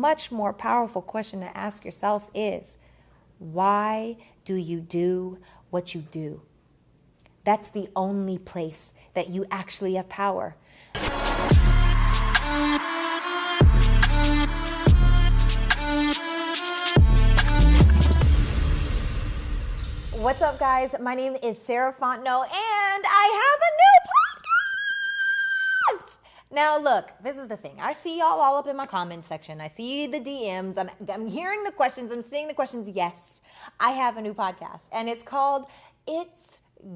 Much more powerful question to ask yourself is, why do you do what you do? That's the only place that you actually have power. What's up, guys? My name is Sarah Fontenot, and I have a new podcast. Now, look, this is the thing. I see y'all all up in my comments section. I see the DMs. I'm hearing the questions. I'm seeing the questions. Yes, I have a new podcast, and it's called It's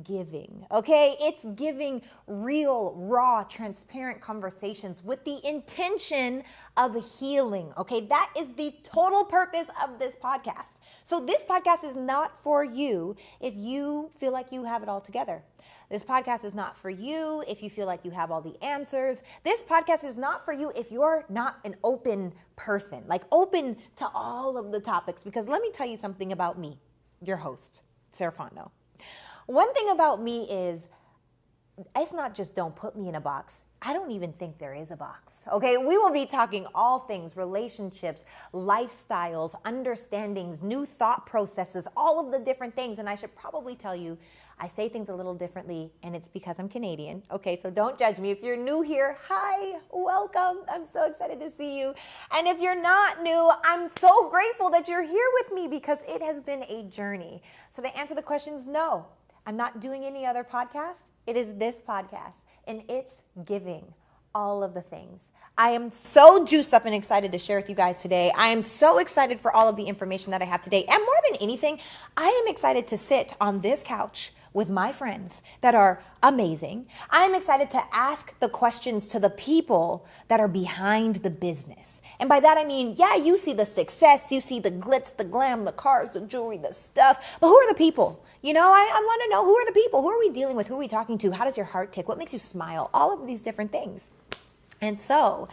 Giving, okay? It's giving real, raw, transparent conversations with the intention of healing, okay? That is the total purpose of this podcast. So this podcast is not for you if you feel like you have it all together. This podcast is not for you if you feel like you have all the answers. This podcast is not for you if you're not an open person, like open to all of the topics. Because let me tell you something about me, your host, Sarah Fontenot. One thing about me is, it's not just don't put me in a box. I don't even think there is a box, okay? We will be talking all things, relationships, lifestyles, understandings, new thought processes, all of the different things. And I should probably tell you, I say things a little differently, and it's because I'm Canadian, okay? So don't judge me. If you're new here, hi, welcome. I'm so excited to see you. And if you're not new, I'm so grateful that you're here with me because it has been a journey. So to answer the questions, no. I'm not doing any other podcast. It is this podcast, and it's giving all of the things. I am so juiced up and excited to share with you guys today. I am so excited for all of the information that I have today. And more than anything, I am excited to sit on this couch with my friends that are amazing. I'm excited to ask the questions to the people that are behind the business. And by that I mean, yeah, you see the success, you see the glitz, the glam, the cars, the jewelry, the stuff, but who are the people? You know, I want to know, who are the people? Who are we dealing with? Who are we talking to? How does your heart tick? What makes you smile? All of these different things. And so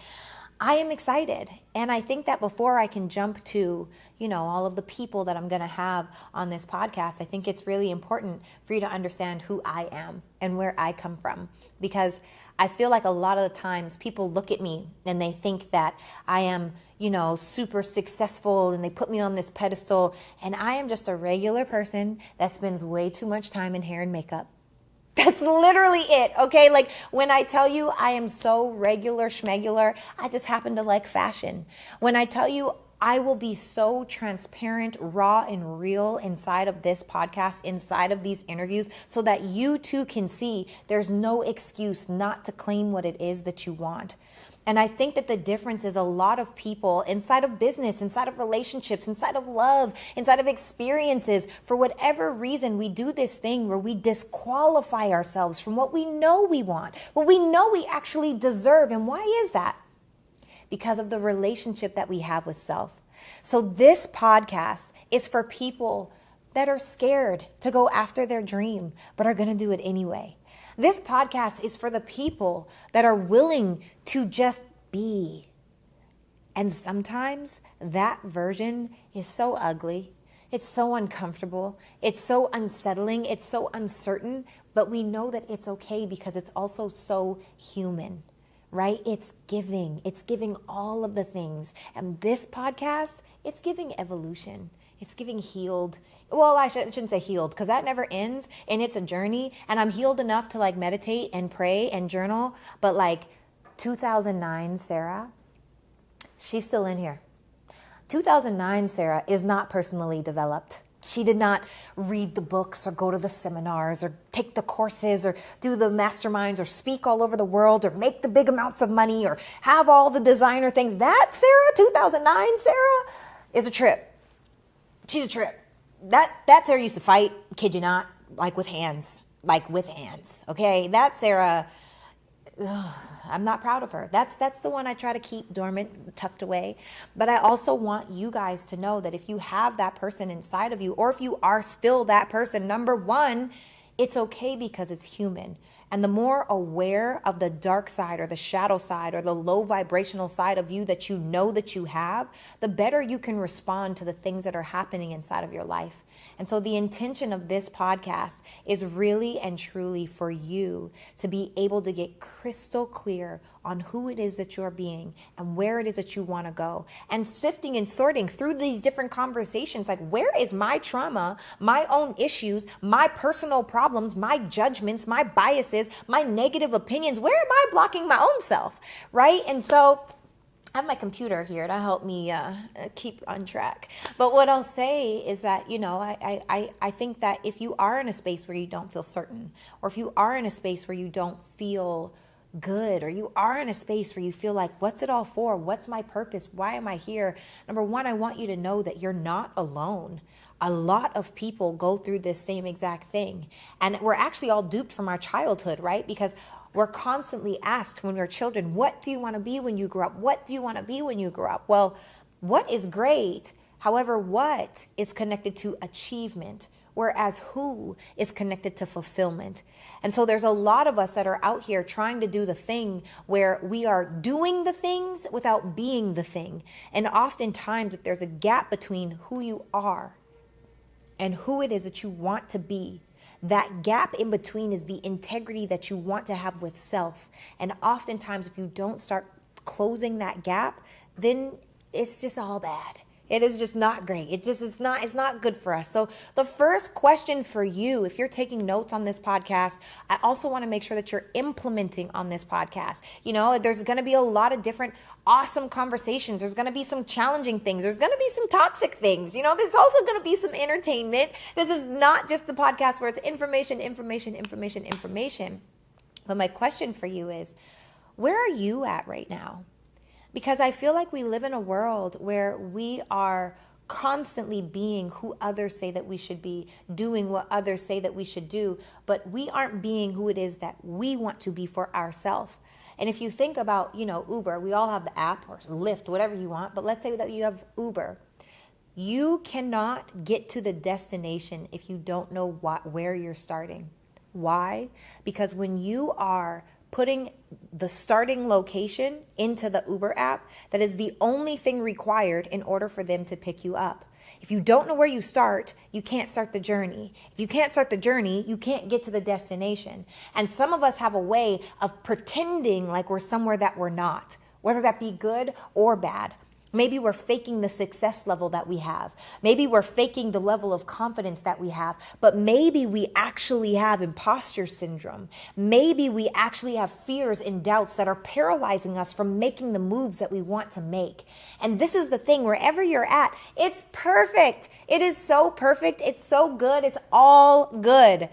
I am excited. And I think that before I can jump to, all of the people that I'm going to have on this podcast, I think it's really important for you to understand who I am and where I come from. Because I feel like a lot of the times people look at me and they think that I am, super successful, and they put me on this pedestal. And I am just a regular person that spends way too much time in hair and makeup. That's literally it, okay? Like when I tell you I am so regular schmegular, I just happen to like fashion. When I tell you I will be so transparent, raw, and real inside of this podcast, inside of these interviews, so that you too can see there's no excuse not to claim what it is that you want. And I think that the difference is a lot of people inside of business, inside of relationships, inside of love, inside of experiences, for whatever reason, we do this thing where we disqualify ourselves from what we know we want, what we know we actually deserve. And why is that? Because of the relationship that we have with self. So this podcast is for people that are scared to go after their dream, but are going to do it anyway. This podcast is for the people that are willing to just be. And sometimes that version is so ugly. It's so uncomfortable. It's so unsettling. It's so uncertain. But we know that it's okay because it's also so human, right? It's giving. It's giving all of the things. And this podcast, it's giving evolution. It's giving healed. Well, I shouldn't say healed because that never ends and it's a journey. And I'm healed enough to like meditate and pray and journal. But like 2009 Sarah, she's still in here. 2009 Sarah is not personally developed. She did not read the books or go to the seminars or take the courses or do the masterminds or speak all over the world or make the big amounts of money or have all the designer things. That Sarah, 2009 Sarah, is a trip. She's a trip. That Sarah used to fight, kid you not, like with hands, okay? That Sarah, I'm not proud of her. That's the one I try to keep dormant, tucked away. But I also want you guys to know that if you have that person inside of you, or if you are still that person, number one, it's okay because it's human. And the more aware of the dark side or the shadow side or the low vibrational side of you that you know that you have, the better you can respond to the things that are happening inside of your life. And so the intention of this podcast is really and truly for you to be able to get crystal clear on who it is that you're being and where it is that you want to go, and sifting and sorting through these different conversations. Like, where is my trauma, my own issues, my personal problems, my judgments, my biases, my negative opinions? Where am I blocking my own self, right? And so I have my computer here to help me keep on track. But what I'll say is that, I think that if you are in a space where you don't feel certain, or if you are in a space where you don't feel good, or you are in a space where you feel like, what's it all for? What's my purpose? Why am I here? Number one, I want you to know that you're not alone. A lot of people go through this same exact thing. And we're actually all duped from our childhood, right? Because we're constantly asked when we're children, what do you want to be when you grow up? What do you want to be when you grow up? Well, what is great. However, what is connected to achievement, whereas who is connected to fulfillment. And so there's a lot of us that are out here trying to do the thing where we are doing the things without being the thing. And oftentimes, if there's a gap between who you are and who it is that you want to be, that gap in between is the integrity that you want to have with self. And oftentimes, if you don't start closing that gap, then it's just all bad. It is just not great. It's not good for us. So the first question for you, if you're taking notes on this podcast, I also want to make sure that you're implementing on this podcast. There's going to be a lot of different awesome conversations. There's going to be some challenging things. There's going to be some toxic things. There's also going to be some entertainment. This is not just the podcast where it's information. But my question for you is, where are you at right now? Because I feel like we live in a world where we are constantly being who others say that we should be, doing what others say that we should do, but we aren't being who it is that we want to be for ourselves. And if you think about, Uber, we all have the app, or Lyft, whatever you want, but let's say that you have Uber. You cannot get to the destination if you don't know where you're starting. Why? Because when you are putting the starting location into the Uber app, that is the only thing required in order for them to pick you up. If you don't know where you start, you can't start the journey. If you can't start the journey, you can't get to the destination. And some of us have a way of pretending like we're somewhere that we're not, whether that be good or bad. Maybe we're faking the success level that we have. Maybe we're faking the level of confidence that we have, but maybe we actually have imposter syndrome. Maybe we actually have fears and doubts that are paralyzing us from making the moves that we want to make. And this is the thing, wherever you're at, it's perfect. It is so perfect. It's so good. It's all good.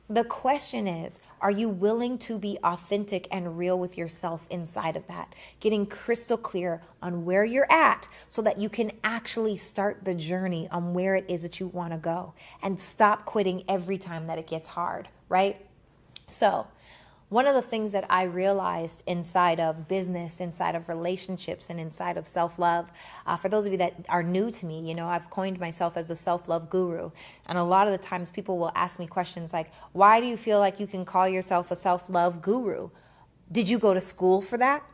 The question is, are you willing to be authentic and real with yourself inside of that? Getting crystal clear on where you're at so that you can actually start the journey on where it is that you want to go, and stop quitting every time that it gets hard, right? So one of the things that I realized inside of business, inside of relationships, and inside of self-love, for those of you that are new to me, I've coined myself as a self-love guru. And a lot of the times people will ask me questions like, why do you feel like you can call yourself a self-love guru? Did you go to school for that?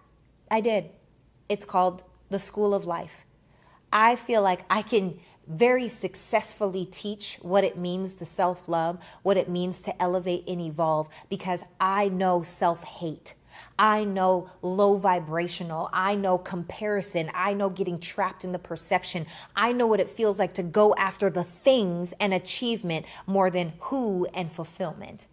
I did. It's called the School of Life. I feel like I can very successfully teach what it means to self-love, what it means to elevate and evolve, because I know self-hate. I know low vibrational. I know comparison. I know getting trapped in the perception. I know what it feels like to go after the things and achievement more than who and fulfillment.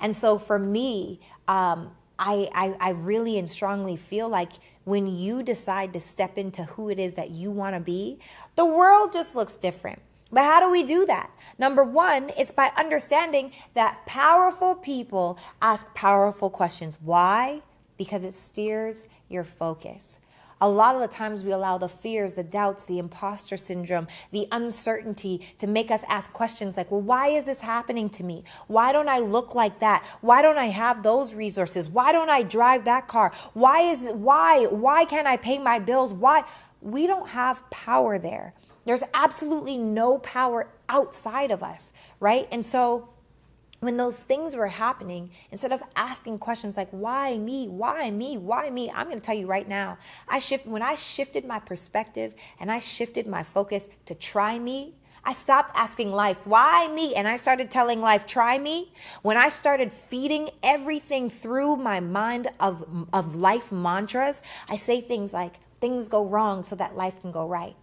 And so for me, I really and strongly feel like when you decide to step into who it is that you want to be, the world just looks different. But how do we do that? Number one, it's by understanding that powerful people ask powerful questions. Why? Because it steers your focus. A lot of the times we allow the fears, the doubts, the imposter syndrome, the uncertainty to make us ask questions like, well, why is this happening to me? Why don't I look like that? Why don't I have those resources? Why don't I drive that car? Why can't I pay my bills? Why? We don't have power there. There's absolutely no power outside of us, right? And so when those things were happening, instead of asking questions like, why me, why me, why me? I'm going to tell you right now, when I shifted my perspective and I shifted my focus to try me, I stopped asking life, why me? And I started telling life, try me. When I started feeding everything through my mind of life mantras, I say things like, things go wrong so that life can go right.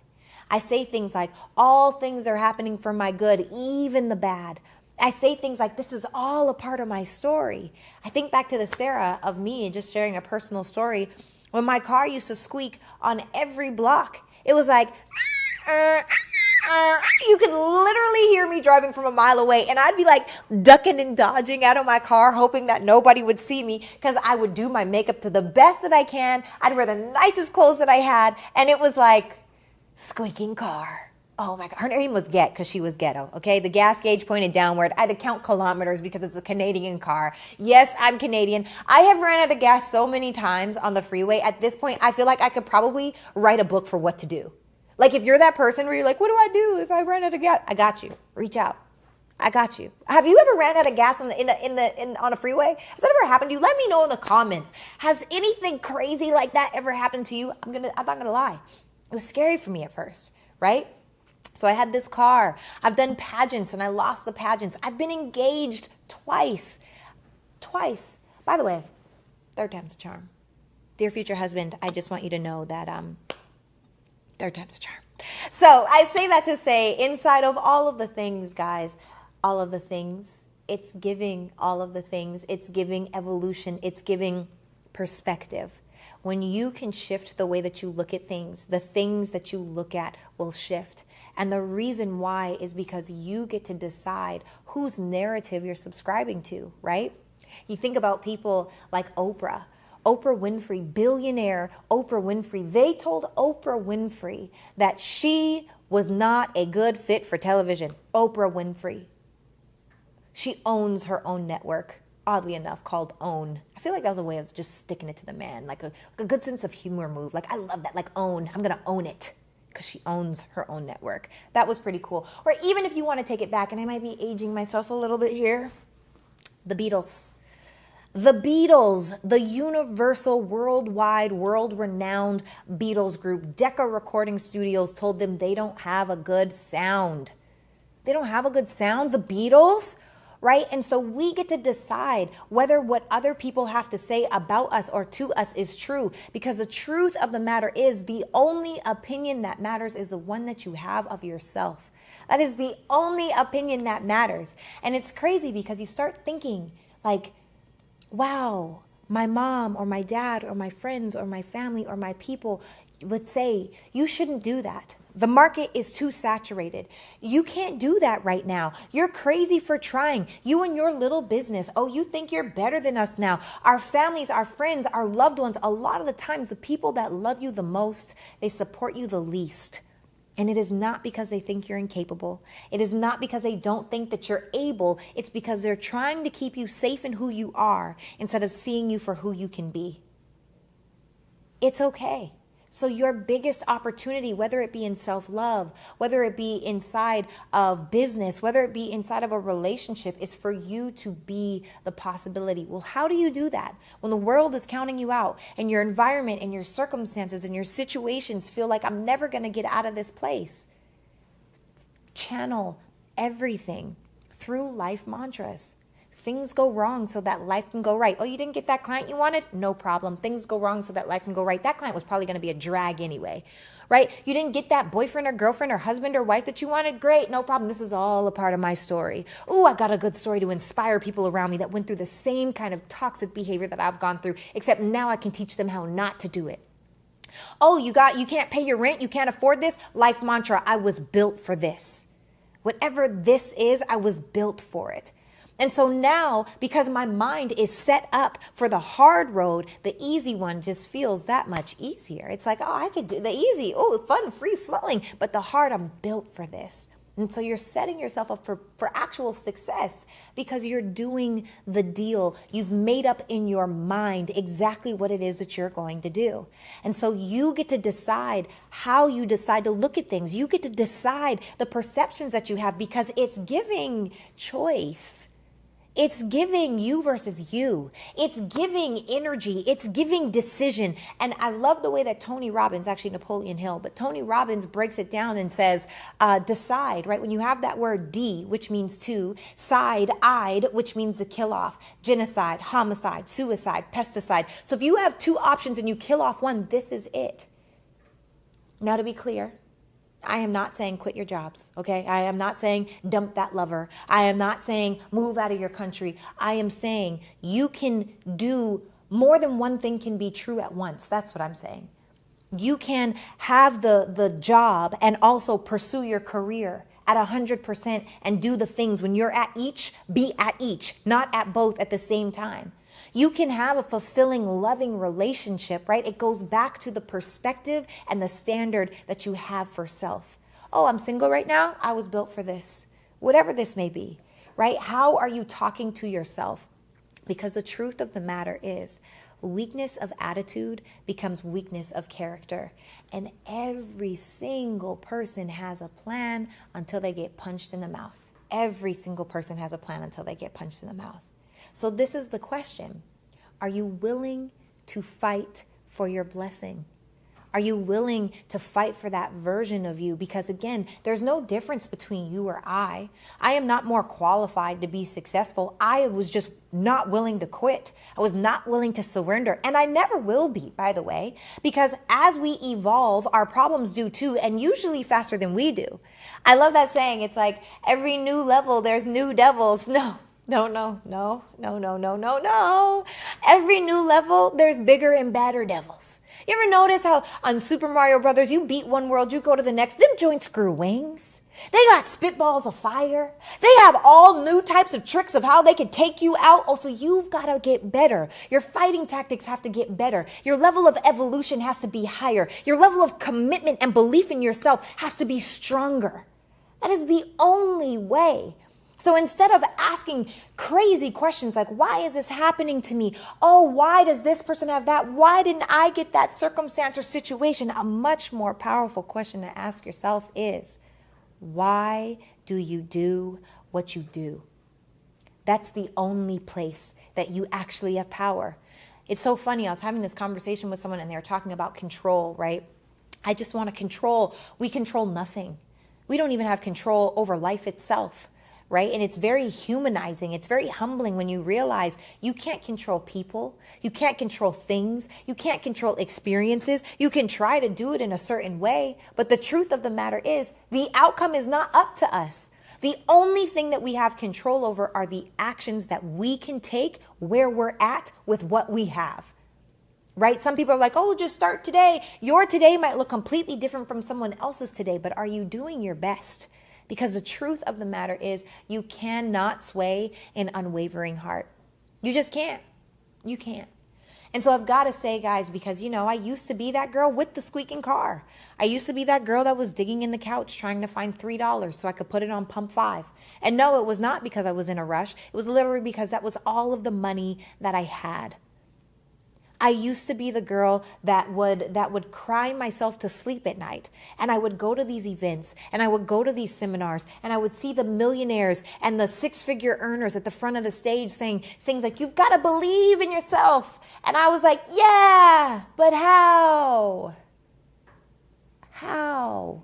I say things like, all things are happening for my good, even the bad. I say things like, this is all a part of my story. I think back to the Sarah of me and just sharing a personal story when my car used to squeak on every block. It was like, you could literally hear me driving from a mile away, and I'd be like ducking and dodging out of my car, hoping that nobody would see me, because I would do my makeup to the best that I can. I'd wear the nicest clothes that I had, and it was like squeaking car. Oh my God. Her name was Get because she was ghetto. Okay. The gas gauge pointed downward. I had to count kilometers because it's a Canadian car. Yes, I'm Canadian. I have ran out of gas so many times on the freeway. At this point, I feel like I could probably write a book for what to do. Like if you're that person where you're like, what do I do if I run out of gas? I got you. Reach out. I got you. Have you ever ran out of gas on a freeway? Has that ever happened to you? Let me know in the comments. Has anything crazy like that ever happened to you? I'm not gonna lie. It was scary for me at first, right? So I had this car. I've done pageants and I lost the pageants. I've been engaged twice. By the way, third time's a charm. Dear future husband, I just want you to know that third time's a charm. So I say that to say, inside of all of the things, guys, all of the things, it's giving all of the things. It's giving evolution. It's giving perspective. When you can shift the way that you look at things, the things that you look at will shift. And the reason why is because you get to decide whose narrative you're subscribing to, right? You think about people like Oprah Winfrey, billionaire Oprah Winfrey. They told Oprah Winfrey that she was not a good fit for television. Oprah Winfrey. She owns her own network, oddly enough, called OWN. I feel like that was a way of just sticking it to the man, like a good sense of humor move. Like, I love that, like OWN. I'm going to own it because she owns her own network. That was pretty cool. Or even if you want to take it back, and I might be aging myself a little bit here, the Beatles. The Beatles, the universal, worldwide, world-renowned Beatles group, Decca Recording Studios told them they don't have a good sound. They don't have a good sound, the Beatles, right? And so we get to decide whether what other people have to say about us or to us is true, because the truth of the matter is the only opinion that matters is the one that you have of yourself. That is the only opinion that matters. And it's crazy because you start thinking like, wow, my mom or my dad or my friends or my family or my people would say, you shouldn't do that. The market is too saturated. You can't do that right now. You're crazy for trying. You and your little business. Oh, you think you're better than us now. Our families, our friends, our loved ones, a lot of the times the people that love you the most, they support you the least. And it is not because they think you're incapable. It is not because they don't think that you're able. It's because they're trying to keep you safe in who you are instead of seeing you for who you can be. It's okay. So your biggest opportunity, whether it be in self-love, whether it be inside of business, whether it be inside of a relationship, is for you to be the possibility. Well, how do you do that? When the world is counting you out and your environment and your circumstances and your situations feel like I'm never going to get out of this place. Channel everything through life mantras. Things go wrong so that life can go right. Oh, you didn't get that client you wanted? No problem. Things go wrong so that life can go right. That client was probably going to be a drag anyway, right? You didn't get that boyfriend or girlfriend or husband or wife that you wanted? Great, no problem. This is all a part of my story. Oh, I got a good story to inspire people around me that went through the same kind of toxic behavior that I've gone through, except now I can teach them how not to do it. Oh, you can't pay your rent? You can't afford this? Life mantra, I was built for this. Whatever this is, I was built for it. And so now, because my mind is set up for the hard road, the easy one just feels that much easier. It's like, oh, I could do the easy, oh, fun, free flowing, but the hard, I'm built for this. And so you're setting yourself up for actual success because you're doing the deal. You've made up in your mind exactly what it is that you're going to do. And so you get to decide how you decide to look at things. You get to decide the perceptions that you have because it's giving choice. It's giving you versus you. It's giving energy. It's giving decision. And I love the way that Tony Robbins, actually Napoleon Hill, but Tony Robbins breaks it down and says, decide, right? When you have that word D, which means to, side, eyed, which means to kill off, genocide, homicide, suicide, pesticide. So if you have two options and you kill off one, this is it. Now to be clear, I am not saying quit your jobs, okay? I am not saying dump that lover. I am not saying move out of your country. I am saying you can do more than one thing can be true at once. That's what I'm saying. You can have the job and also pursue your career at 100% and do the things when you're at each, be at each, not at both at the same time. You can have a fulfilling, loving relationship, right? It goes back to the perspective and the standard that you have for self. Oh, I'm single right now. I was built for this. Whatever this may be, right? How are you talking to yourself? Because the truth of the matter is, weakness of attitude becomes weakness of character. And every single person has a plan until they get punched in the mouth. Every single person has a plan until they get punched in the mouth. So this is the question. Are you willing to fight for your blessing? Are you willing to fight for that version of you? Because again, there's no difference between you or I. I am not more qualified to be successful. I was just not willing to quit. I was not willing to surrender. And I never will be, by the way, because as we evolve, our problems do too, and usually faster than we do. I love that saying. It's like every new level, there's new devils. No. Every new level, there's bigger and badder devils. You ever notice how on Super Mario Brothers, you beat one world, you go to the next, them joints grew wings. They got spitballs of fire. They have all new types of tricks of how they can take you out. Also, you've got to get better. Your fighting tactics have to get better. Your level of evolution has to be higher. Your level of commitment and belief in yourself has to be stronger. That is the only way. So instead of asking crazy questions like, why is this happening to me? Oh, why does this person have that? Why didn't I get that circumstance or situation? A much more powerful question to ask yourself is, why do you do what you do? That's the only place that you actually have power. It's so funny. I was having this conversation with someone and they were talking about control, right? I just want to control. We control nothing. We don't even have control over life itself. Right? And it's very humanizing. It's very humbling when you realize you can't control people. You can't control things. You can't control experiences. You can try to do it in a certain way. But the truth of the matter is the outcome is not up to us. The only thing that we have control over are the actions that we can take where we're at with what we have. Right? Some people are like, oh, just start today. Your today might look completely different from someone else's today, but are you doing your best? Because the truth of the matter is you cannot sway an unwavering heart. You just can't. You can't. And so I've got to say, guys, because, I used to be that girl with the squeaking car. I used to be that girl that was digging in the couch trying to find $3 so I could put it on pump 5. And no, it was not because I was in a rush. It was literally because that was all of the money that I had. I used to be the girl that would cry myself to sleep at night. And I would go to these events and I would go to these seminars and I would see the millionaires and the 6-figure earners at the front of the stage saying things like, you've got to believe in yourself. And I was like, yeah, but how? How?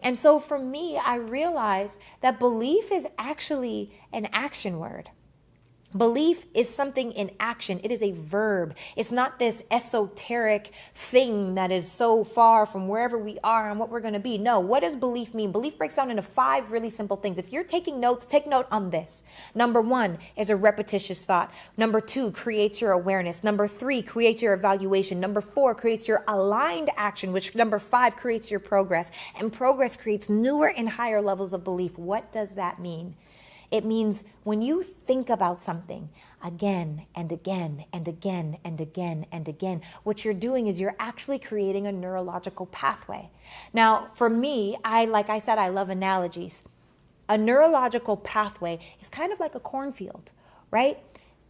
And so for me, I realized that belief is actually an action word. Belief is something in action. It is a verb. It's not this esoteric thing that is so far from wherever we are and what we're going to be. No, what does belief mean? Belief breaks down into 5 really simple things. If you're taking notes, take note on this. Number 1 is a repetitious thought. Number 2 creates your awareness. Number 3 creates your evaluation. Number 4 creates your aligned action, which number 5 creates your progress. And progress creates newer and higher levels of belief. What does that mean? It means when you think about something again and again and again and again and again, what you're doing is you're actually creating a neurological pathway. Now, for me, like I said, I love analogies. A neurological pathway is kind of like a cornfield, right?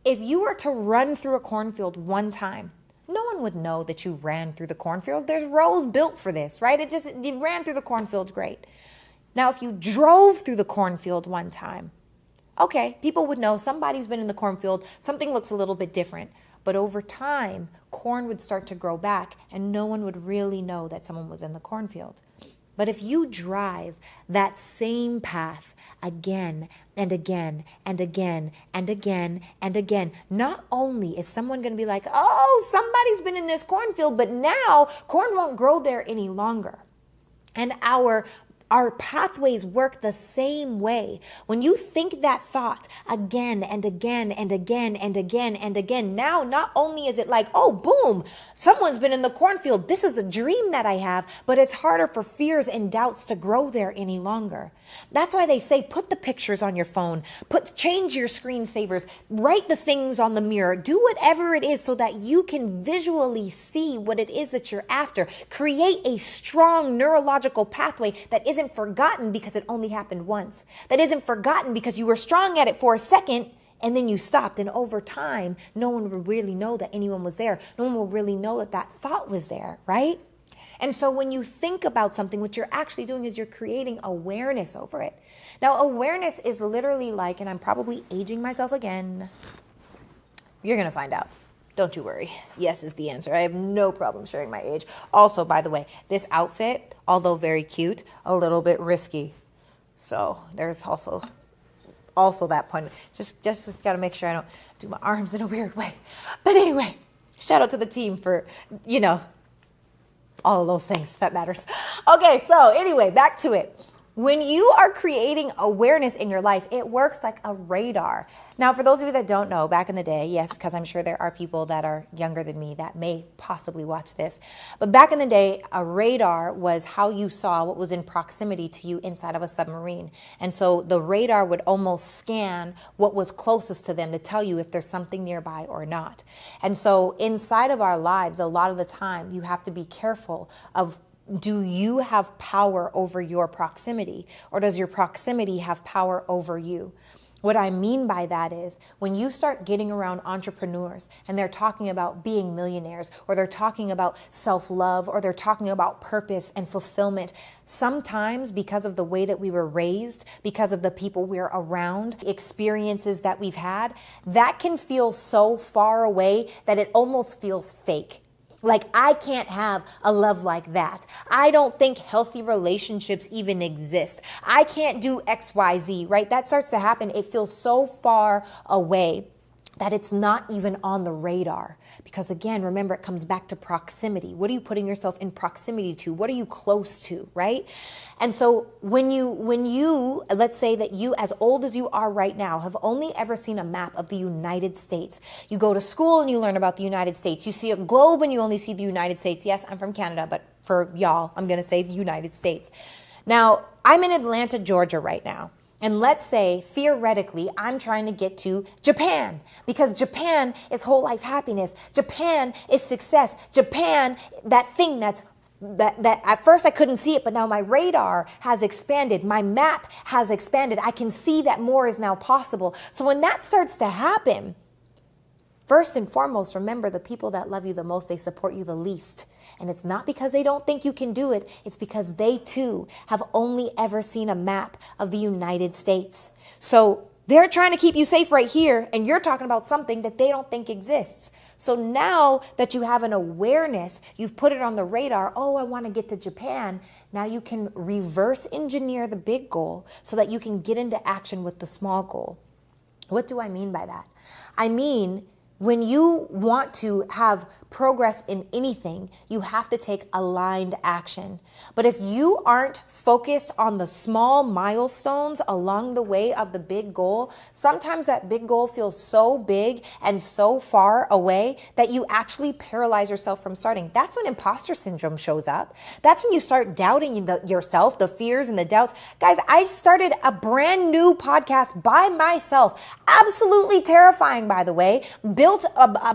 If you were to run through a cornfield one time, no one would know that you ran through the cornfield. There's roads built for this, right? You ran through the cornfield, great. Now, if you drove through the cornfield one time, Okay, people would know somebody's been in the cornfield, something looks a little bit different. But over time, corn would start to grow back and no one would really know that someone was in the cornfield. But if you drive that same path again and again and again and again and again, not only is someone going to be like, oh, somebody's been in this cornfield, but now corn won't grow there any longer. And our pathways work the same way. When you think that thought again and again and again and again and again, now not only is it like, oh, boom, someone's been in the cornfield. This is a dream that I have, but it's harder for fears and doubts to grow there any longer. That's why they say, put the pictures on your phone, change your screensavers, write the things on the mirror, do whatever it is so that you can visually see what it is that you're after. Create a strong neurological pathway that isn't forgotten because it only happened once. That isn't forgotten because you were strong at it for a second and then you stopped. And over time, no one will really know that anyone was there. No one will really know that that thought was there, right? And so when you think about something, what you're actually doing is you're creating awareness over it. Now, awareness is literally like, and I'm probably aging myself again. You're going to find out. Don't you worry. Yes is the answer. I have no problem sharing my age. Also, by the way, this outfit, although very cute, a little bit risky. So there's also that point. Just got to make sure I don't do my arms in a weird way. But anyway, shout out to the team for, all of those things. That matters. Okay, so anyway, back to it. When you are creating awareness in your life, it works like a radar. Now, for those of you that don't know, back in the day, yes, because I'm sure there are people that are younger than me that may possibly watch this. But back in the day, a radar was how you saw what was in proximity to you inside of a submarine. And so the radar would almost scan what was closest to them to tell you if there's something nearby or not. And so inside of our lives, a lot of the time, you have to be careful of, do you have power over your proximity, or does your proximity have power over you? What I mean by that is when you start getting around entrepreneurs and they're talking about being millionaires, or they're talking about self-love, or they're talking about purpose and fulfillment, sometimes because of the way that we were raised, because of the people we're around, experiences that we've had, that can feel so far away that it almost feels fake. Like, I can't have a love like that. I don't think healthy relationships even exist. I can't do X, Y, Z, right? That starts to happen. It feels so far away that it's not even on the radar. Because again, remember, it comes back to proximity. What are you putting yourself in proximity to? What are you close to, right? And so when you, let's say that you, as old as you are right now, have only ever seen a map of the United States. You go to school and you learn about the United States. You see a globe and you only see the United States. Yes, I'm from Canada, but for y'all, I'm going to say the United States. Now, I'm in Atlanta, Georgia right now. And let's say, theoretically, I'm trying to get to Japan, because Japan is whole life happiness. Japan is success. Japan, that thing that at first I couldn't see it, but now my radar has expanded. My map has expanded. I can see that more is now possible. So when that starts to happen, first and foremost, remember, the people that love you the most, they support you the least. And it's not because they don't think you can do it. It's because they too have only ever seen a map of the United States. So they're trying to keep you safe right here, and you're talking about something that they don't think exists. So now that you have an awareness, you've put it on the radar, oh, I want to get to Japan. Now you can reverse engineer the big goal so that you can get into action with the small goal. What do I mean by that? I mean, when you want to have progress in anything, you have to take aligned action. But if you aren't focused on the small milestones along the way of the big goal, sometimes that big goal feels so big and so far away that you actually paralyze yourself from starting. That's when imposter syndrome shows up. That's when you start doubting yourself, the fears and the doubts. Guys, I started a brand new podcast by myself. Absolutely terrifying, by the way. Built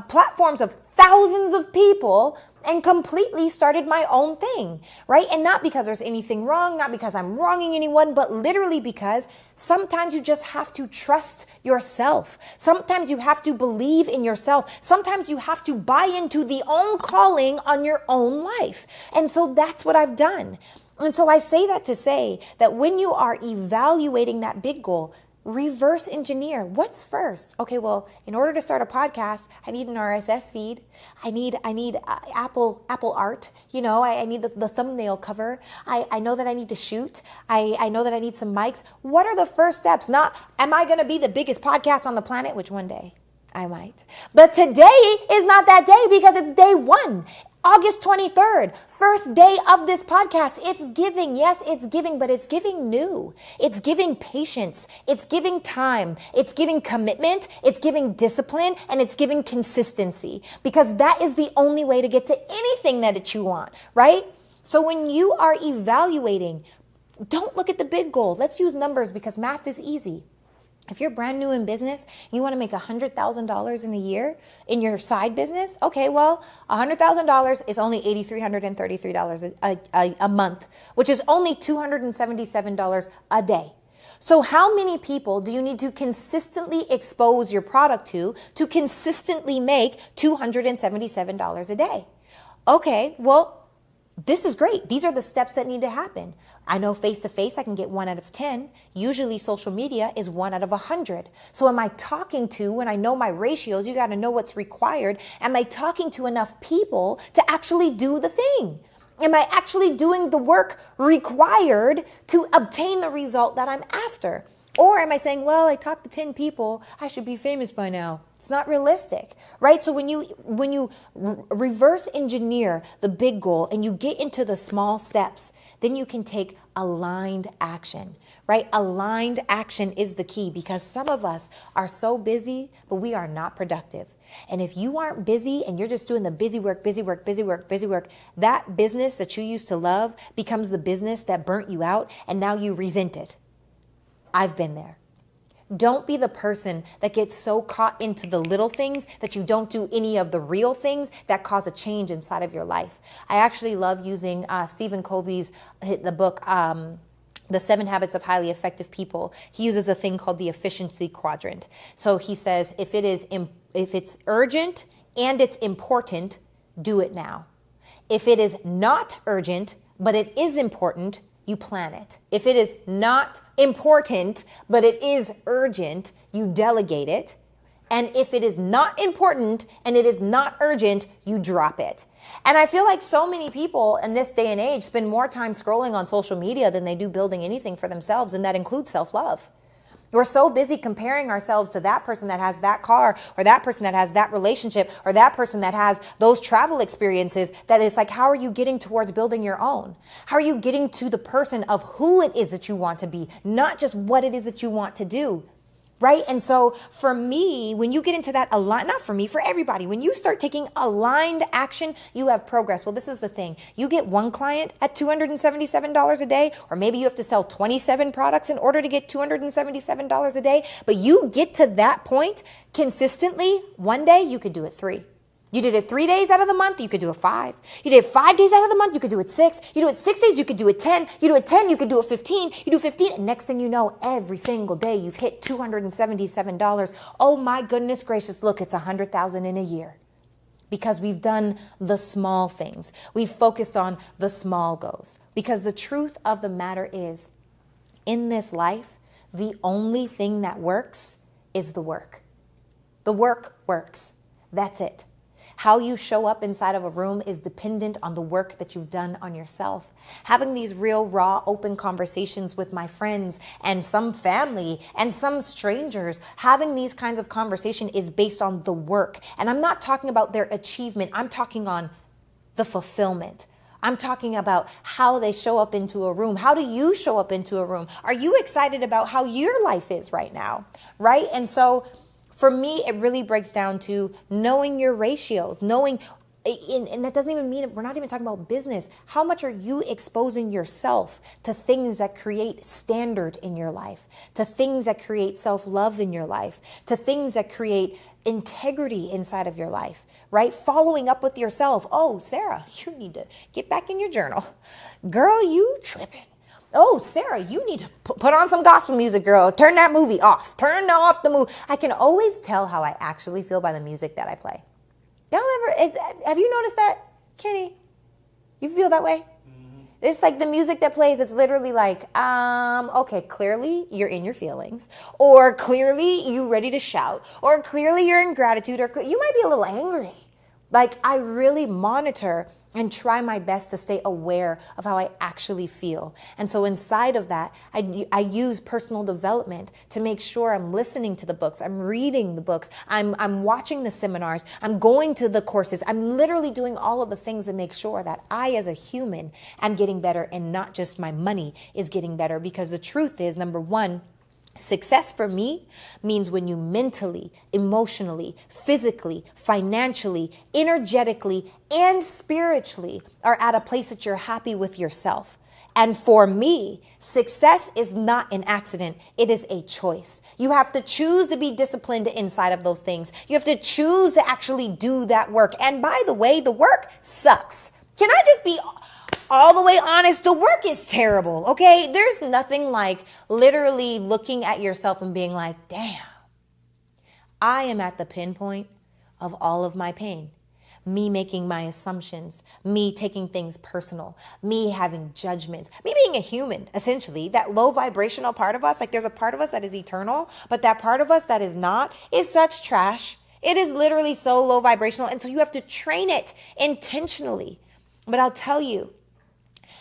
platforms of thousands of people and completely started my own thing, right? And not because there's anything wrong, not because I'm wronging anyone, but literally because sometimes you just have to trust yourself. Sometimes you have to believe in yourself. Sometimes you have to buy into the own calling on your own life. And so that's what I've done. And so I say that to say that when you are evaluating that big goal, Reverse engineer. What's first? Okay, well, in order to start a podcast, I need an RSS feed. I need Apple art. I need the thumbnail cover. I know that I need to shoot. I know that I need some mics. What are the first steps? Not, am I going to be the biggest podcast on the planet? Which one day I might. But today is not that day because it's day one. August 23rd, first day of this podcast. It's giving. Yes, it's giving, but it's giving new. It's giving patience. It's giving time. It's giving commitment. It's giving discipline, and it's giving consistency, because that is the only way to get to anything that you want, right? So when you are evaluating, don't look at the big goal. Let's use numbers because math is easy. If you're brand new in business, you want to make $100,000 in a year in your side business. Okay, well, $100,000 is only $8,333 a month, which is only $277 a day. So how many people do you need to consistently expose your product to consistently make $277 a day? Okay, well, this is great. These are the steps that need to happen. I know face-to-face, I can get 1 out of 10. Usually social media is 1 out of 100. So am I talking to, when I know my ratios, you got to know what's required. Am I talking to enough people to actually do the thing? Am I actually doing the work required to obtain the result that I'm after? Or am I saying, well, I talked to 10 people, I should be famous by now? It's not realistic, right? So when you reverse engineer the big goal and you get into the small steps, then you can take aligned action, right? Aligned action is the key, because some of us are so busy, but we are not productive. And if you aren't busy and you're just doing the busy work, that business that you used to love becomes the business that burnt you out, and now you resent it. I've been there. Don't be the person that gets so caught into the little things that you don't do any of the real things that cause a change inside of your life. I actually love using Stephen Covey's the book, The 7 Habits of Highly Effective People. He uses a thing called the efficiency quadrant. So he says, if it's urgent and it's important, do it now. If it is not urgent, but it is important, you plan it. If it is not important, but it is urgent, you delegate it. And if it is not important and it is not urgent, you drop it. And I feel like so many people in this day and age spend more time scrolling on social media than they do building anything for themselves, and that includes self-love. We're so busy comparing ourselves to that person that has that car, or that person that has that relationship, or that person that has those travel experiences, that it's like, how are you getting towards building your own? How are you getting to the person of who it is that you want to be, not just what it is that you want to do? Right? And so for me, when you get into that not for me, for everybody, when you start taking aligned action, you have progress. Well, this is the thing. You get one client at $277 a day, or maybe you have to sell 27 products in order to get $277 a day. But you get to that point consistently. One day you could do it 3. You did it 3 days out of the month, you could do it 5. You did it 5 days out of the month, you could do it 6. You do it 6 days, you could do it 10. You do it 10, you could do it 15. You do 15, and next thing you know, every single day you've hit $277. Oh my goodness gracious, look, it's $100,000 in a year. Because we've done the small things. We've focused on the small goals. Because the truth of the matter is, in this life, the only thing that works is the work. The work works. That's it. How you show up inside of a room is dependent on the work that you've done on yourself. Having these real, raw, open conversations with my friends and some family and some strangers, having these kinds of conversation is based on the work. And I'm not talking about their achievement. I'm talking on the fulfillment. I'm talking about how they show up into a room. How do you show up into a room? Are you excited about how your life is right now? Right? And so for me, it really breaks down to knowing your ratios, knowing, and that doesn't even mean, we're not even talking about business. How much are you exposing yourself to things that create standard in your life, to things that create self-love in your life, to things that create integrity inside of your life, right? Following up with yourself. Oh, Sarah, you need to get back in your journal. Girl, you tripping. Oh, Sarah, you need to put on some gospel music, girl. Turn that movie off. Turn off the movie. I can always tell how I actually feel by the music that I play. Have you noticed that, Kenny? You feel that way? Mm-hmm. It's like the music that plays. It's literally like, okay, clearly you're in your feelings, or clearly you ready to shout, or clearly you're in gratitude, or you might be a little angry. Like, I really monitor and try my best to stay aware of how I actually feel. And so inside of that, I use personal development to make sure I'm listening to the books, I'm reading the books, I'm watching the seminars, I'm going to the courses, I'm literally doing all of the things to make sure that I as a human am getting better, and not just my money is getting better. Because the truth is, number one, success for me means when you mentally, emotionally, physically, financially, energetically, and spiritually are at a place that you're happy with yourself. And for me, success is not an accident. It is a choice. You have to choose to be disciplined inside of those things. You have to choose to actually do that work. And by the way, the work sucks. Can I just be all the way honest? The work is terrible, okay? There's nothing like literally looking at yourself and being like, damn, I am at the pinpoint of all of my pain. Me making my assumptions, me taking things personal, me having judgments, me being a human, essentially. That low vibrational part of us, like there's a part of us that is eternal, but that part of us that is not, is such trash. It is literally so low vibrational. And so you have to train it intentionally. But I'll tell you,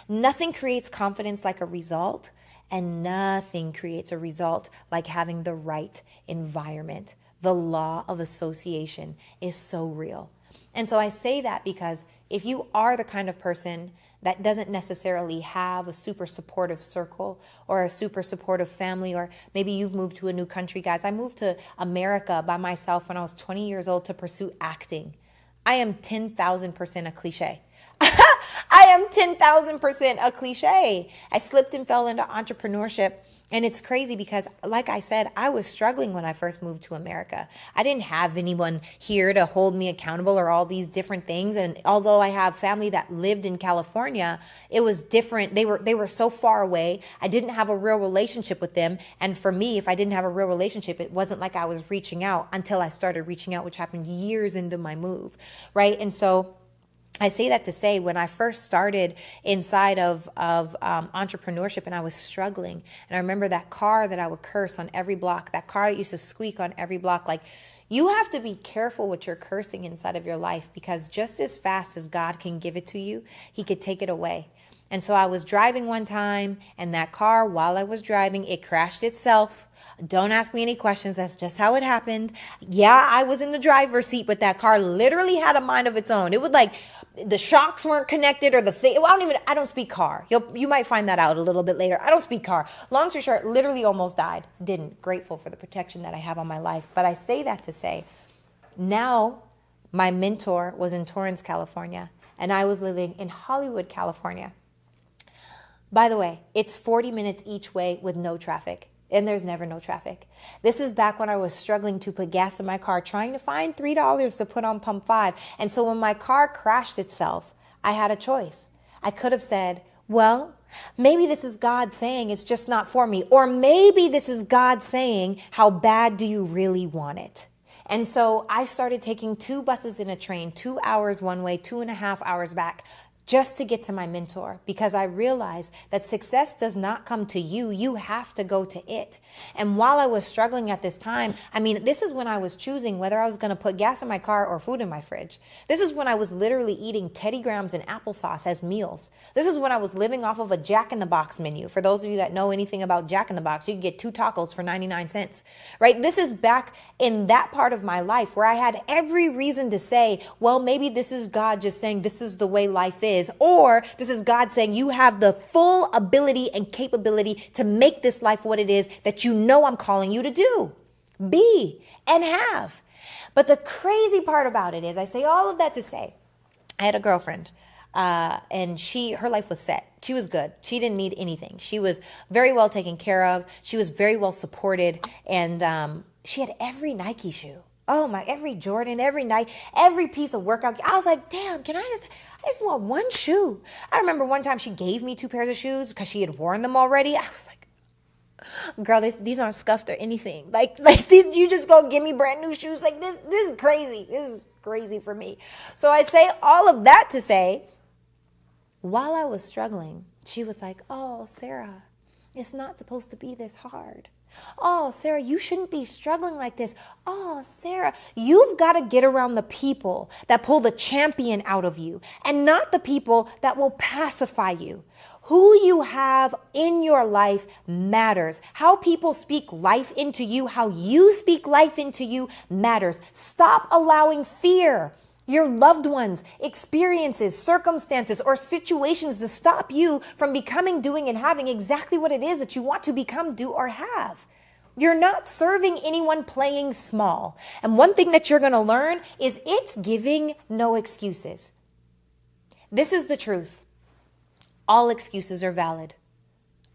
nothing creates confidence like a result, and nothing creates a result like having the right environment. The law of association is so real. And so I say that because if you are the kind of person that doesn't necessarily have a super supportive circle or a super supportive family, or maybe you've moved to a new country, guys. I moved to America by myself when I was 20 years old to pursue acting. I am 10,000% a cliche. I am 10,000% a cliche. I slipped and fell into entrepreneurship. And it's crazy because, like I said, I was struggling when I first moved to America. I didn't have anyone here to hold me accountable or all these different things. And although I have family that lived in California, it was different. They were so far away. I didn't have a real relationship with them. And for me, if I didn't have a real relationship, it wasn't like I was reaching out until I started reaching out, which happened years into my move, right? And so I say that to say, when I first started inside of entrepreneurship and I was struggling, and I remember that car that I would curse on every block, that car that used to squeak on every block, like, you have to be careful what you're cursing inside of your life, because just as fast as God can give it to you, he could take it away. And so I was driving one time, and that car, while I was driving, it crashed itself. Don't ask me any questions. That's just how it happened. Yeah, I was in the driver's seat, but that car literally had a mind of its own. It would, like, the shocks weren't connected, or the thing. Well, I don't speak car. You might find that out a little bit later. I don't speak car. Long story short, literally almost died. Didn't. Grateful for the protection that I have on my life. But I say that to say, now my mentor was in Torrance, California, and I was living in Hollywood, California. By the way, it's 40 minutes each way with no traffic. And there's never no traffic. This is back when I was struggling to put gas in my car, trying to find $3 to put on pump 5. And so when my car crashed itself, I had a choice. I could have said, well, maybe this is God saying it's just not for me. Or maybe this is God saying, how bad do you really want it? And so I started taking 2 buses in a train, 2 hours one way, 2.5 hours back, just to get to my mentor, because I realized that success does not come to you. You have to go to it. And while I was struggling at this time, this is when I was choosing whether I was going to put gas in my car or food in my fridge. This is when I was literally eating Teddy Grahams and applesauce as meals. This is when I was living off of a Jack in the Box menu. For those of you that know anything about Jack in the Box, you can get 2 tacos for 99 cents, right? This is back in that part of my life where I had every reason to say, well, maybe this is God just saying this is the way life is. Or this is God saying you have the full ability and capability to make this life what it is that you know I'm calling you to do, be, and have. But the crazy part about it is, I say all of that to say, I had a girlfriend, and her life was set. She was good. She didn't need anything. She was very well taken care of. She was very well supported, and she had every Nike shoe. Oh my, every Jordan, every Nike, every piece of workout. I was like, damn, I just want one shoe. I remember one time she gave me 2 pairs of shoes because she had worn them already. I was like, girl, these aren't scuffed or anything. Like you just go give me brand new shoes. Like this is crazy. This is crazy for me. So I say all of that to say, while I was struggling, She was like, oh, Sarah, it's not supposed to be this hard. Oh, Sarah, you shouldn't be struggling like this. Oh, Sarah, you've got to get around the people that pull the champion out of you and not the people that will pacify you. Who you have in your life matters. How people speak life into you, how you speak life into you matters. Stop allowing fear, your loved ones, experiences, circumstances, or situations to stop you from becoming, doing, and having exactly what it is that you want to become, do, or have. You're not serving anyone playing small. And one thing that you're going to learn is it's giving no excuses. This is the truth. All excuses are valid.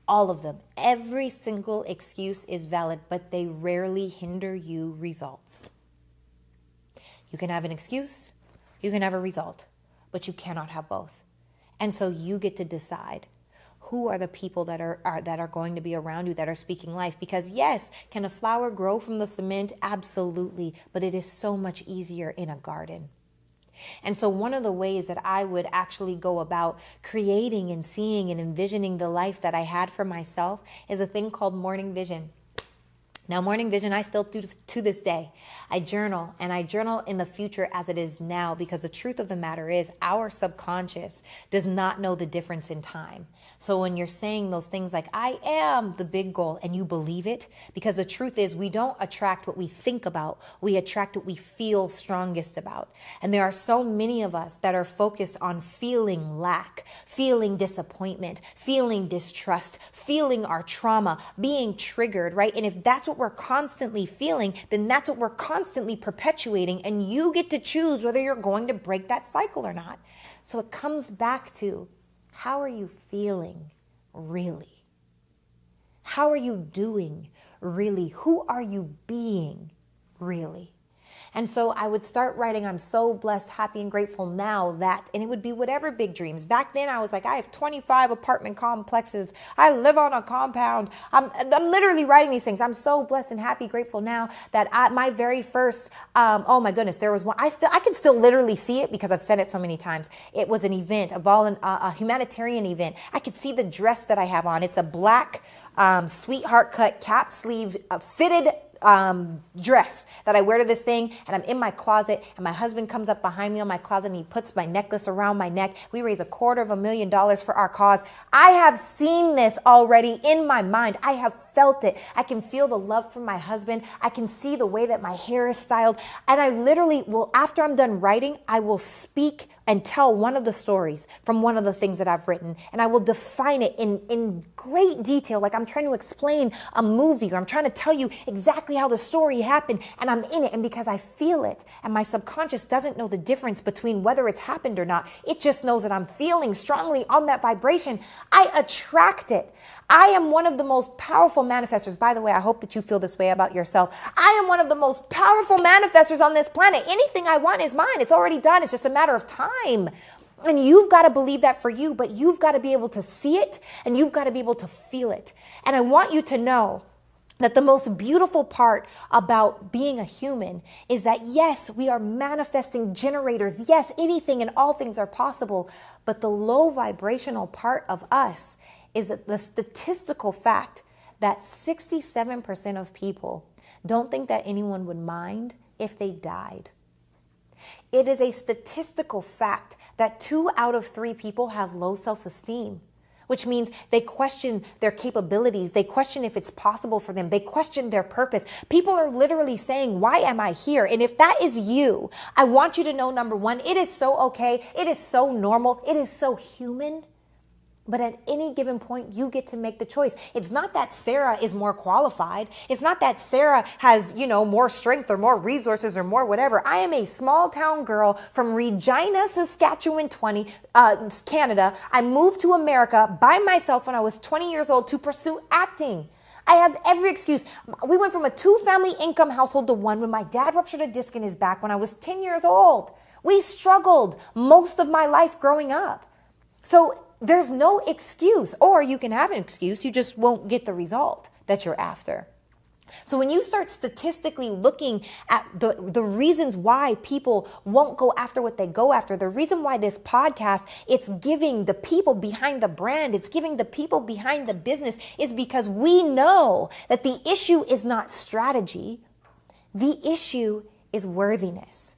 All of them. Every single excuse is valid, but they rarely hinder you results. You can have an excuse, you can have a result, but you cannot have both. And so you get to decide who are the people that are going to be around you that are speaking life. Because yes, can a flower grow from the cement? Absolutely. But it is so much easier in a garden. And so one of the ways that I would actually go about creating and seeing and envisioning the life that I had for myself is a thing called morning vision. Now, morning vision, I still do to this day. I journal, and I journal in the future as it is now, because the truth of the matter is our subconscious does not know the difference in time. So when you're saying those things like, I am the big goal, and you believe it, because the truth is we don't attract what we think about. We attract what we feel strongest about. And there are so many of us that are focused on feeling lack, feeling disappointment, feeling distrust, feeling our trauma, being triggered, right? And if that's what we're constantly feeling, then that's what we're constantly perpetuating, and you get to choose whether you're going to break that cycle or not. So it comes back to, how are you feeling really? How are you doing really? Who are you being really? And so I would start writing, I'm so blessed, happy, and grateful now that, and it would be whatever big dreams. Back then I was like, I have 25 apartment complexes. I live on a compound. I'm literally writing these things. I'm so blessed and happy, grateful now that my very first, oh my goodness, there was one, I can still literally see it because I've said it so many times. It was an event, a humanitarian event. I could see the dress that I have on. It's a black sweetheart cut cap sleeve fitted dress that I wear to this thing, and I'm in my closet, and my husband comes up behind me on my closet and he puts my necklace around my neck. We raise $250,000 for our cause. I have seen this already in my mind. I have felt it. I can feel the love from my husband. I can see the way that my hair is styled. And I literally will, after I'm done writing, I will speak and tell one of the stories from one of the things that I've written. And I will define it in great detail, like I'm trying to explain a movie, or I'm trying to tell you exactly how the story happened, and I'm in it. And because I feel it, and my subconscious doesn't know the difference between whether it's happened or not, it just knows that I'm feeling strongly on that vibration, I attract it. I am one of the most powerful manifestors. By the way, I hope that you feel this way about yourself. I am one of the most powerful manifestors on this planet. Anything I want is mine. It's already done. It's just a matter of time. And you've got to believe that for you, but you've got to be able to see it, and you've got to be able to feel it. And I want you to know that the most beautiful part about being a human is that, yes, we are manifesting generators. Yes, anything and all things are possible. But the low vibrational part of us is that the statistical fact that 67% of people don't think that anyone would mind if they died. It is a statistical fact that 2 out of 3 people have low self-esteem, which means they question their capabilities. They question if it's possible for them. They question their purpose. People are literally saying, why am I here? And if that is you, I want you to know, number one, it is so okay. It is so normal. It is so human. But at any given point, you get to make the choice. It's not that Sarah is more qualified. It's not that Sarah has, more strength or more resources or more whatever. I am a small town girl from Regina, Saskatchewan, Canada. I moved to America by myself when I was 20 years old to pursue acting. I have every excuse. We went from a 2-family income household to one when my dad ruptured a disc in his back when I was 10 years old. We struggled most of my life growing up. So there's no excuse, or you can have an excuse, you just won't get the result that you're after. So when you start statistically looking at the reasons why people won't go after what they go after, the reason why this podcast, it's giving the people behind the brand, it's giving the people behind the business, is because we know that the issue is not strategy. The issue is worthiness.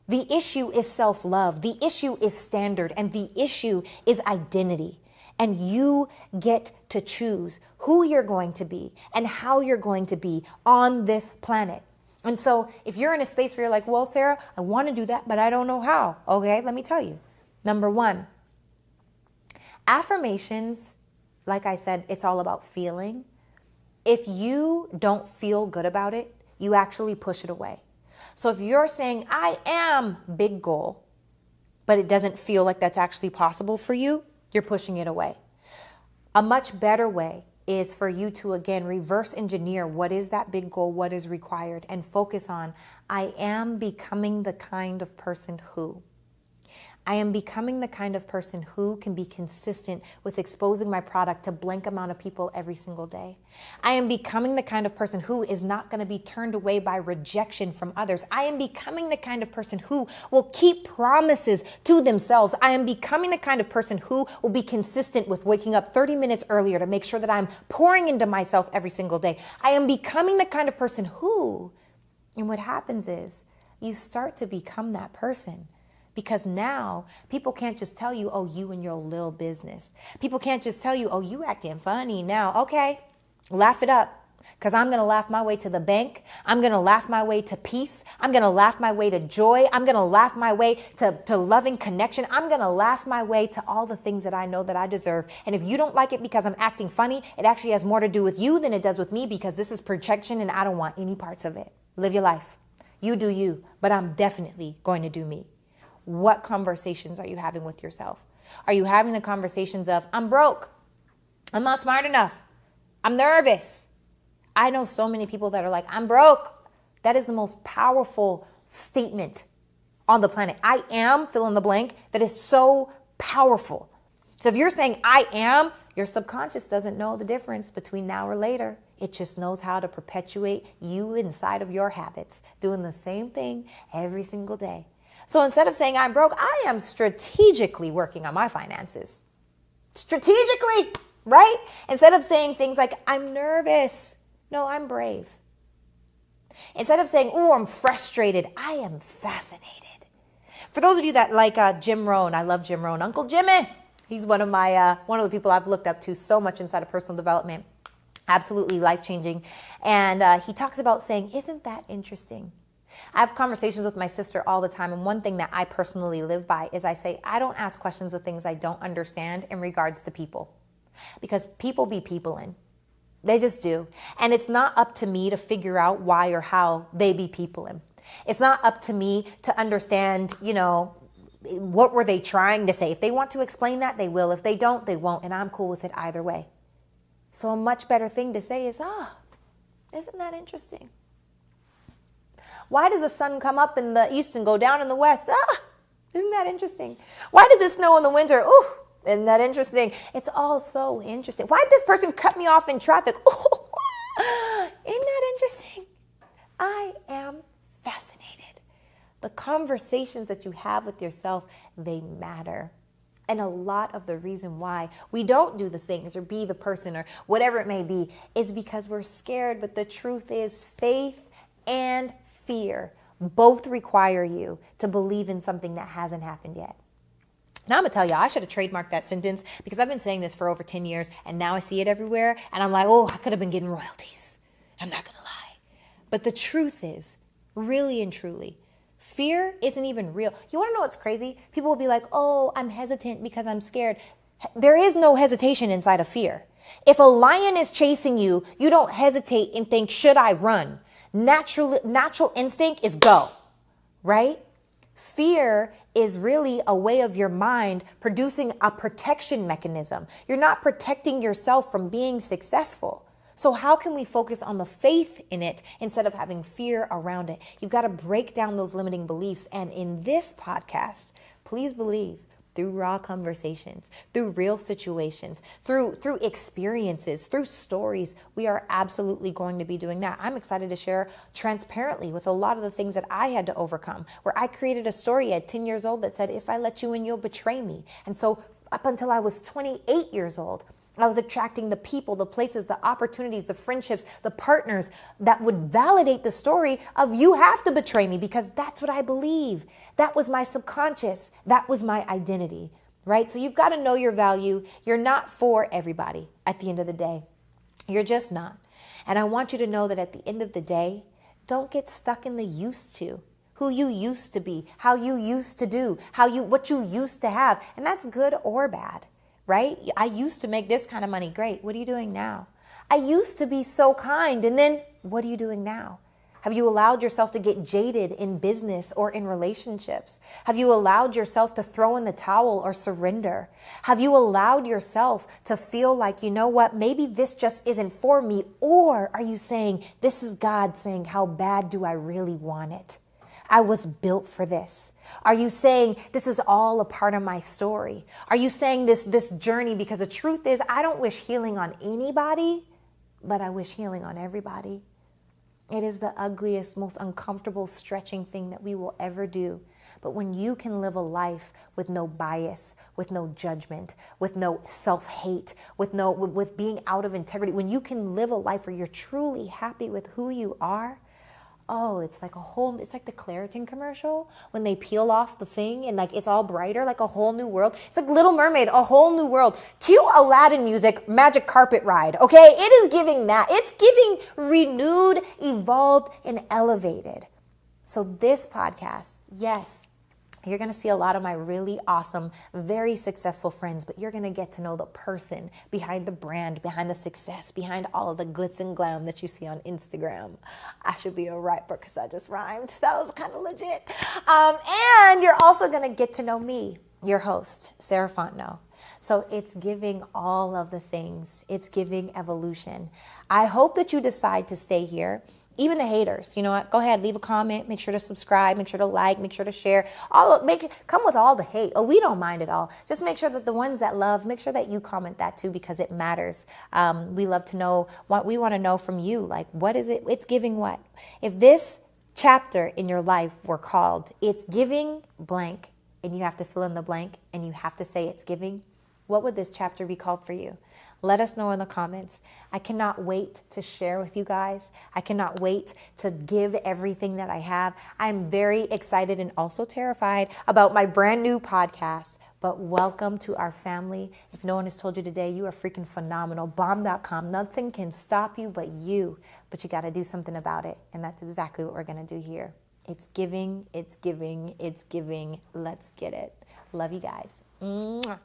The issue is self-love. The issue is standard. And the issue is identity. And you get to choose who you're going to be and how you're going to be on this planet. And so if you're in a space where you're like, well, Sarah, I want to do that, but I don't know how. Okay, let me tell you. Number one, affirmations, like I said, it's all about feeling. If you don't feel good about it, you actually push it away. So if you're saying, I am big goal, but it doesn't feel like that's actually possible for you, you're pushing it away. A much better way is for you to, again, reverse engineer what is that big goal, what is required, and focus on, I am becoming the kind of person who. I am becoming the kind of person who can be consistent with exposing my product to blank amount of people every single day. I am becoming the kind of person who is not going to be turned away by rejection from others. I am becoming the kind of person who will keep promises to themselves. I am becoming the kind of person who will be consistent with waking up 30 minutes earlier to make sure that I'm pouring into myself every single day. I am becoming the kind of person who, and what happens is you start to become that person. Because now people can't just tell you, oh, you and your little business. People can't just tell you, oh, you acting funny now. Okay, laugh it up. Because I'm going to laugh my way to the bank. I'm going to laugh my way to peace. I'm going to laugh my way to joy. I'm going to laugh my way to loving connection. I'm going to laugh my way to all the things that I know that I deserve. And if you don't like it because I'm acting funny, it actually has more to do with you than it does with me, because this is projection and I don't want any parts of it. Live your life. You do you, but I'm definitely going to do me. What conversations are you having with yourself? Are you having the conversations of, I'm broke, I'm not smart enough, I'm nervous? I know so many people that are like, I'm broke. That is the most powerful statement on the planet. I am, fill in the blank, that is so powerful. So if you're saying I am, your subconscious doesn't know the difference between now or later. It just knows how to perpetuate you inside of your habits, doing the same thing every single day. So instead of saying I'm broke, I am strategically working on my finances. Strategically, right? Instead of saying things like I'm nervous, no, I'm brave. Instead of saying, oh, I'm frustrated, I am fascinated. For those of you that like Jim Rohn, I love Jim Rohn. Uncle Jimmy, he's one of the people I've looked up to so much inside of personal development. Absolutely life-changing. And he talks about saying, isn't that interesting? I have conversations with my sister all the time, and one thing that I personally live by is I say, I don't ask questions of things I don't understand in regards to people, because people be peopling. They just do. And it's not up to me to figure out why or how they be peopling. It's not up to me to understand, what were they trying to say. If they want to explain that, they will. If they don't, they won't, and I'm cool with it either way. So a much better thing to say is, isn't that interesting? Why does the sun come up in the east and go down in the west? Isn't that interesting? Why does it snow in the winter? Ooh, isn't that interesting? It's all so interesting. Why did this person cut me off in traffic? Ooh, isn't that interesting? I am fascinated. The conversations that you have with yourself, they matter. And a lot of the reason why we don't do the things or be the person or whatever it may be is because we're scared. But the truth is, faith and fear both require you to believe in something that hasn't happened yet. Now I'm going to tell you, I should have trademarked that sentence, because I've been saying this for over 10 years and now I see it everywhere and I'm like, oh, I could have been getting royalties. I'm not going to lie. But the truth is, really and truly, fear isn't even real. You want to know what's crazy? People will be like, oh, I'm hesitant because I'm scared. There is no hesitation inside of fear. If a lion is chasing you, you don't hesitate and think, should I run? Natural instinct is go, right? Fear is really a way of your mind producing a protection mechanism. You're not protecting yourself from being successful. So how can we focus on the faith in it instead of having fear around it? You've got to break down those limiting beliefs. And in this podcast, please believe through raw conversations, through real situations, through experiences, through stories. We are absolutely going to be doing that. I'm excited to share transparently with a lot of the things that I had to overcome, where I created a story at 10 years old that said, if I let you in, you'll betray me. And so up until I was 28 years old, I was attracting the people, the places, the opportunities, the friendships, the partners that would validate the story of you have to betray me, because that's what I believe. That was my subconscious. That was my identity, right? So you've got to know your value. You're not for everybody at the end of the day. You're just not. And I want you to know that at the end of the day, don't get stuck in the used to. Who you used to be, how you used to do, what you used to have. And that's good or bad. Right? I used to make this kind of money. Great. What are you doing now? I used to be so kind. And then what are you doing now? Have you allowed yourself to get jaded in business or in relationships? Have you allowed yourself to throw in the towel or surrender? Have you allowed yourself to feel like, you know what, maybe this just isn't for me? Or are you saying, this is God saying, how bad do I really want it? I was built for this. Are you saying this is all a part of my story? Are you saying this journey? Because the truth is, I don't wish healing on anybody, but I wish healing on everybody. It is the ugliest, most uncomfortable, stretching thing that we will ever do. But when you can live a life with no bias, with no judgment, with no self-hate, with being out of integrity, when you can live a life where you're truly happy with who you are, oh, it's like the Claritin commercial when they peel off the thing and like it's all brighter, like a whole new world. It's like Little Mermaid, a whole new world. Cue Aladdin music, magic carpet ride, okay? It is giving that. It's giving renewed, evolved, and elevated. So this podcast, yes, you're going to see a lot of my really awesome, very successful friends, but you're going to get to know the person behind the brand, behind the success, behind all of the glitz and glam that you see on Instagram. I should be a rapper because that just rhymed. That was kind of legit. And you're also going to get to know me, your host, Sarah Fontenot. So it's giving all of the things. It's giving evolution. I hope that you decide to stay here. Even the haters, you know what? Go ahead, leave a comment. Make sure to subscribe. Make sure to like. Make sure to share. Come with all the hate. Oh, we don't mind at all. Just make sure that the ones that love, make sure that you comment that too, because it matters. We love to know what we want to know from you. Like, what is it? It's giving what? If this chapter in your life were called "It's Giving Blank," and you have to fill in the blank, and you have to say it's giving, what would this chapter be called for you? Let us know in the comments. I cannot wait to share with you guys. I cannot wait to give everything that I have. I'm very excited and also terrified about my brand new podcast. But welcome to our family. If no one has told you today, you are freaking phenomenal. Bomb.com. Nothing can stop you but you. But you got to do something about it. And that's exactly what we're going to do here. It's giving, it's giving, it's giving. Let's get it. Love you guys. Mwah.